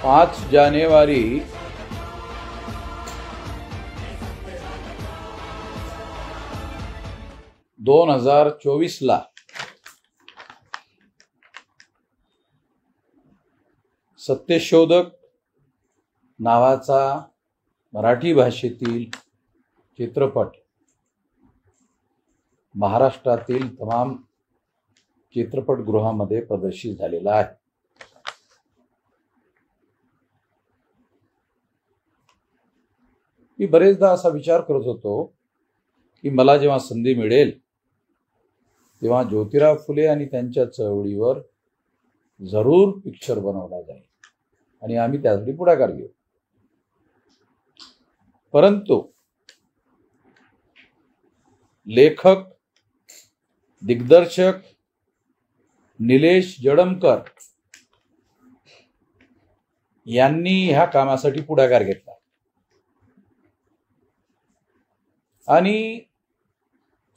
5 जानेवारी 2024 ला सत्यशोधक नावाचा मराठी भाषेतील चित्रपट महाराष्ट्रातील तमाम चित्रपटगृहामध्ये प्रदर्शित झालेला आहे। मी बरेचदा असा विचार करत होतो की मला जेव्हा संधी मिळेल तेव्हा ज्योतिराव फुले आणि त्यांच्या चळवळीवर जरूर पिक्चर बनवला जाईल आणि आम्ही त्यासाठी पुढाकार घेऊ। परंतु लेखक दिग्दर्शक निलेश जळमकर यांनी ह्या कामासाठी पुढाकार घेतला आणि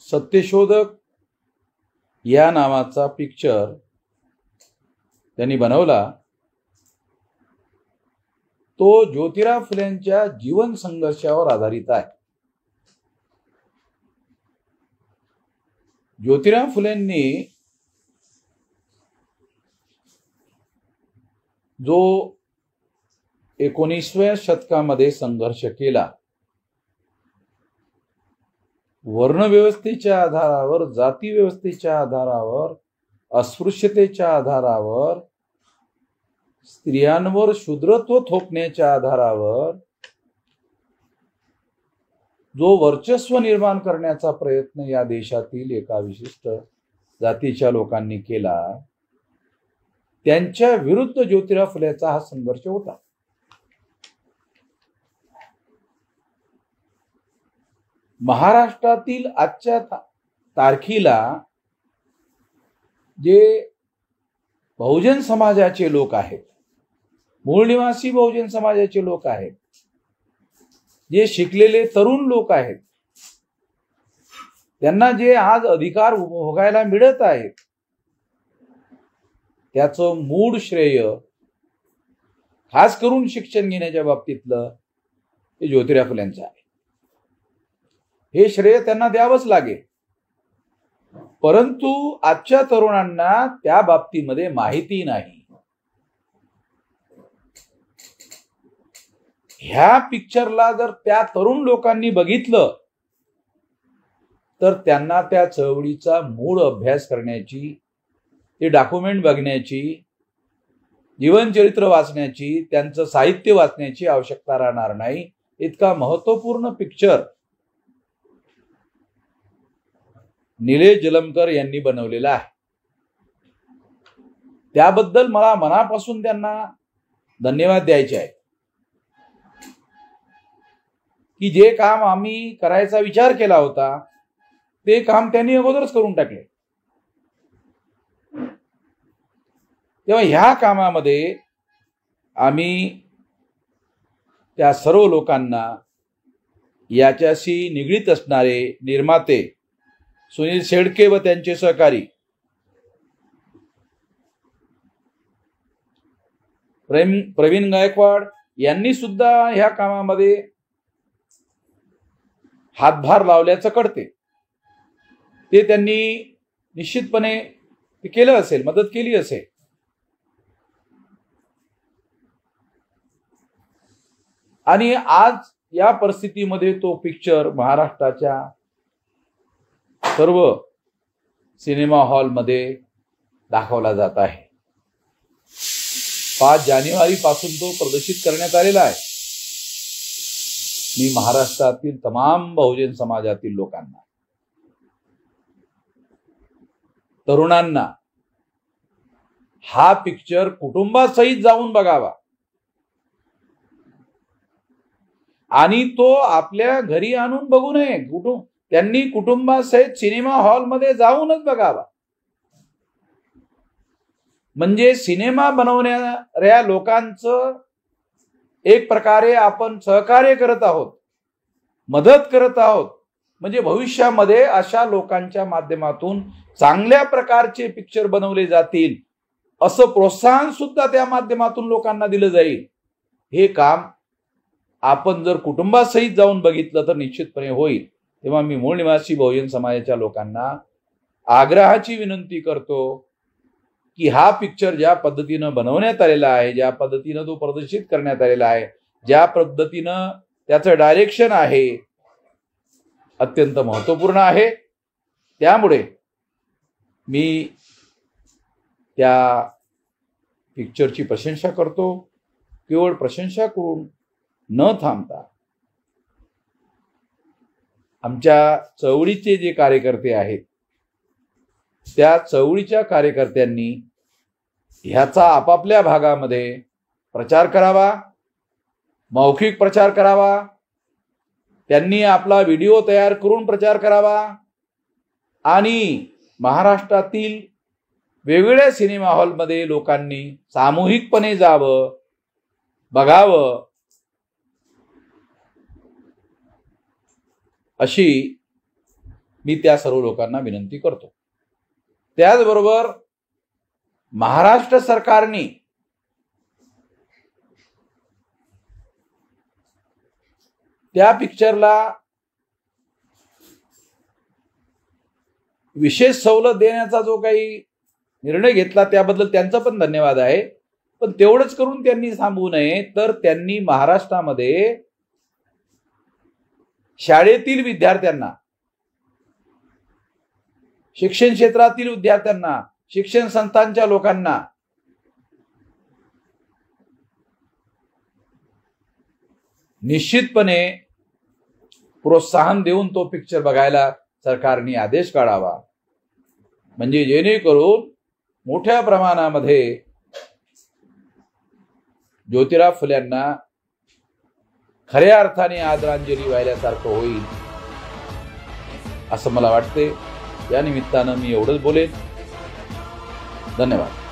सत्यशोधक या नावाचा पिक्चर त्यांनी बनवला। तो ज्योतिराव फुलेंच्या जीवन संघर्षावर आधारित आहे। ज्योतिराव फुलेंनी जो 19व्या शतकामध्ये संघर्ष केला, वर्णव्यवस्थेच्या आधारावर, जाती व्यवस्थेच्या आधारावर, अस्पृश्यतेच्या आधारावर, स्त्रियांवर शूद्रत्व थोपण्याच्या आधारावर जो वर्चस्व निर्माण करण्याचा प्रयत्न या देशातील एका विशिष्ट जातीच्या लोकांनी केला, त्यांच्या विरुद्ध ज्योतिराव फुलेचा हा संघर्ष होता। महाराष्ट्रातील आजच्या तारखेला जे बहुजन समाजाचे लोक आहेत, मूळ निवासी बहुजन समाजाचे लोक आहेत, जे शिकलेले तरुण लोक आहेत, त्यांना जे आज अधिकार उपभोगायला मिळत आहेत, त्याचं मूळ श्रेय खास करून शिक्षण घेण्याच्या बाबतीतलं हे ज्योतिराव फुलेंचं आहे। हे श्रेय त्यांना द्यावंच लागेल। परंतु आजच्या तरुणांना त्या बाबतीमध्ये माहिती नाही। ह्या पिक्चरला जर त्या तरुण लोकांनी बघितलं तर त्यांना त्या चळवळीचा मूळ अभ्यास करण्याची, ते डॉक्युमेंट बघण्याची, जीवनचरित्र वाचण्याची, त्यांचं साहित्य वाचण्याची आवश्यकता राहणार नाही। इतका महत्वपूर्ण पिक्चर निलेश जळमकर यांनी बनवलेला आहे। त्याबद्दल मला मनापासून त्यांना धन्यवाद द्यायचे आहेत की जे काम आम्ही करायचा विचार केला होता ते काम त्यांनी अगोदरच करून टाकले। तेव्हा ह्या कामामध्ये आम्ही त्या सर्व लोकांना, याच्याशी निगडीत असणारे निर्माते सुनील शेडके व त्यांचे सहकारी, प्रवीण गायकवाड यांनी सुद्धा ह्या कामामध्ये हातभार लावल्याचं कळते। ते त्यांनी निश्चितपणे केलं असेल, मदत केली असेल। आणि आज या परिस्थितीमध्ये तो पिक्चर महाराष्ट्राच्या सर्व सिनेमा हॉलमध्ये दाखवला जात आहे। 5 जानेवारी पासून तो प्रदर्शित करण्यात आलेला आहे। मी महाराष्ट्रातील तमाम बहुजन समाजातील लोकांना, तरुणांना हा पिक्चर कुटुंबासहित जाऊन बघावा आणि तो आपल्या घरी आणून बघू नये। त्यांनी कुटुंबासहित सिनेमा हॉलमध्ये जाऊनच बघावा। म्हणजे सिनेमा बनवणाऱ्या लोकांचं एक प्रकारे आपण सहकार्य करत आहोत, मदत करत आहोत। म्हणजे भविष्यामध्ये अशा लोकांच्या माध्यमातून चांगल्या प्रकारचे पिक्चर बनवले जातील असं प्रोत्साहन सुद्धा त्या माध्यमातून लोकांना दिलं जाईल। हे काम आपण जर कुटुंबासहित जाऊन बघितलं तर निश्चितपणे होईल. तेव्हा मी मूळ निवासी बहुजन समाजाच्या लोकांना आग्रहाची विनंती करतो की हा पिक्चर ज्या पद्धतीनं बनवण्यात आलेला आहे, ज्या पद्धतीनं तो प्रदर्शित करण्यात आलेला आहे, ज्या पद्धतीनं त्याचं डायरेक्शन आहे, अत्यंत महत्त्वपूर्ण आहे. त्यामुळे मी त्या पिक्चरची प्रशंसा करतो. केवळ प्रशंसा करून न थांबता आमच्या चळवळीचे जे कार्यकर्ते आहेत त्या चळवळीच्या कार्यकर्त्यांनी ह्याचा आपापल्या भागामध्ये प्रचार करावा, मौखिक प्रचार करावा, त्यांनी आपला व्हिडिओ तयार करून प्रचार करावा आणि महाराष्ट्रातील वेगवेगळ्या सिनेमा हॉलमध्ये लोकांनी सामूहिकपणे जावं, बघावं, अशी मी त्या सर्व लोकांना विनंती करतो. त्याचबरोबर महाराष्ट्र सरकारने त्या पिक्चरला विशेष सवलत देण्याचा जो काही निर्णय घेतला त्याबद्दल त्यांचा पण धन्यवाद आहे. पण तेवढंच करून त्यांनी थांबवू नये, तर त्यांनी महाराष्ट्रामध्ये शाळेतील विद्यार्थ्यांना, शिक्षण क्षेत्रातील विद्यार्थ्यांना, शिक्षण संस्थांच्या लोकांना निश्चितपणे प्रोत्साहन देऊन तो पिक्चर बघायला सरकारने आदेश काढावा, म्हणजे जेणेकरून मोठ्या प्रमाणामध्ये ज्योतिराव फुल्यांना खऱ्या अर्थाने आदरांजली वाहिल्यासारखं होईल असं मला वाटते. या निमित्तानं मी एवढंच बोलेन. धन्यवाद.